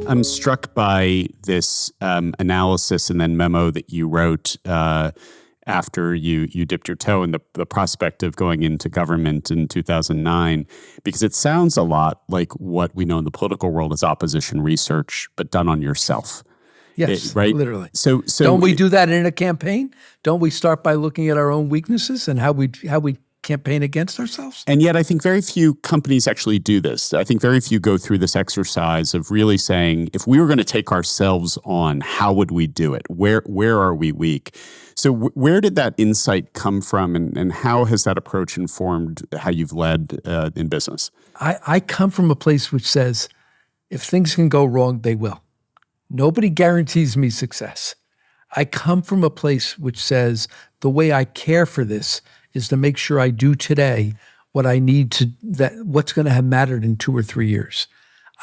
I'm struck by this analysis and then memo that you wrote after you dipped your toe in the prospect of going into government in 2009, because it sounds a lot like what we know in the political world as opposition research, but done on yourself. Yes, Right? literally. So don't we do that in a campaign? Don't we start by looking at our own weaknesses and how we campaign against ourselves? And yet I think very few companies actually do this. I think very few go through this exercise of really saying, if we were going to take ourselves on, how would we do it? Where are we weak? So where did that insight come from, and how has that approach informed how you've led in business? I come from a place which says, if things can go wrong, they will. Nobody guarantees me success. I come from a place which says the way I care for this is to make sure I do today what I need to, what's going to have mattered in 2 or 3 years.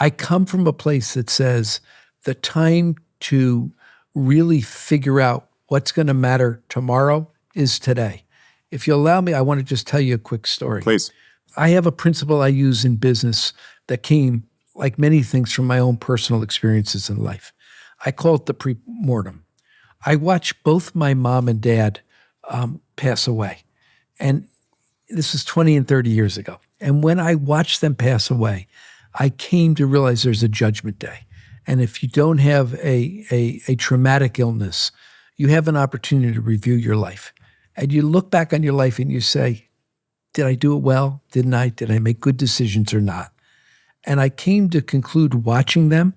I come from a place that says the time to really figure out what's going to matter tomorrow is today. If you allow me, I want to just tell you a quick story. Please. I have a principle I use in business that came, like many things, from my own personal experiences in life. I call it the pre-mortem. I watched both my mom and dad pass away. And this is 20 and 30 years ago. And when I watched them pass away, I came to realize there's a judgment day. And if you don't have a traumatic illness, you have an opportunity to review your life. And you look back on your life and you say, did I do it well? Didn't I? Did I make good decisions or not? And I came to conclude, watching them,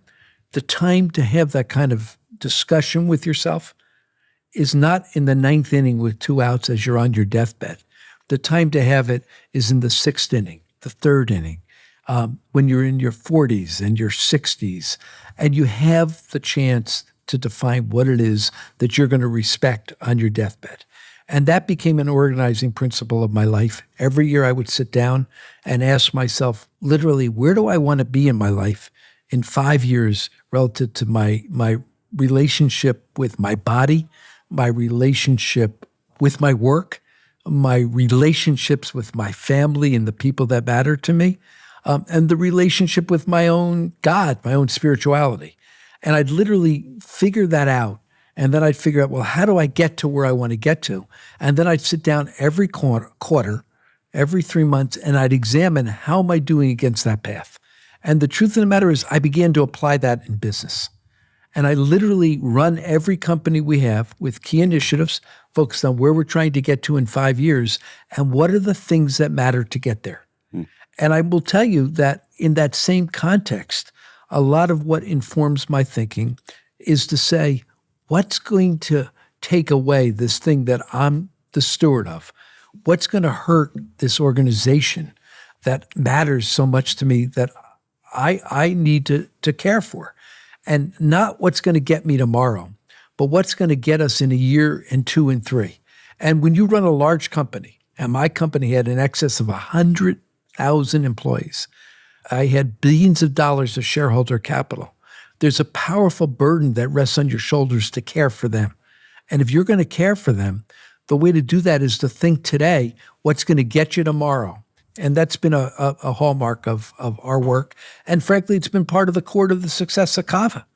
the time to have that kind of discussion with yourself is not in the 9th inning with 2 outs as you're on your deathbed. The time to have it is in the 6th inning, the 3rd inning, when you're in your 40s and your 60s, and you have the chance to define what it is that you're going to respect on your deathbed. And that became an organizing principle of my life. Every year I would sit down and ask myself, literally, where do I want to be in my life in 5 years relative to my relationship with my body, my relationship with my work, my relationships with my family and the people that matter to me, and the relationship with my own God, my own spirituality. And I'd literally figure that out. And then I'd figure out, well, how do I get to where I want to get to? And then I'd sit down every quarter, every 3 months, and I'd examine, how am I doing against that path? And the truth of the matter is, I began to apply that in business. And I literally run every company we have with key initiatives focused on where we're trying to get to in 5 years and what are the things that matter to get there. And I will tell you that in that same context, a lot of what informs my thinking is to say, what's going to take away this thing that I'm the steward of? What's going to hurt this organization that matters so much to me that I need to care for? And not what's going to get me tomorrow, but what's going to get us in a year and 2 and 3. And when you run a large company, and my company had in excess of 100,000 employees, I had billions of dollars of shareholder capital. There's a powerful burden that rests on your shoulders to care for them. And if you're going to care for them, the way to do that is to think today, what's going to get you tomorrow? And that's been a hallmark of our work. And frankly, it's been part of the core of the success of Kava.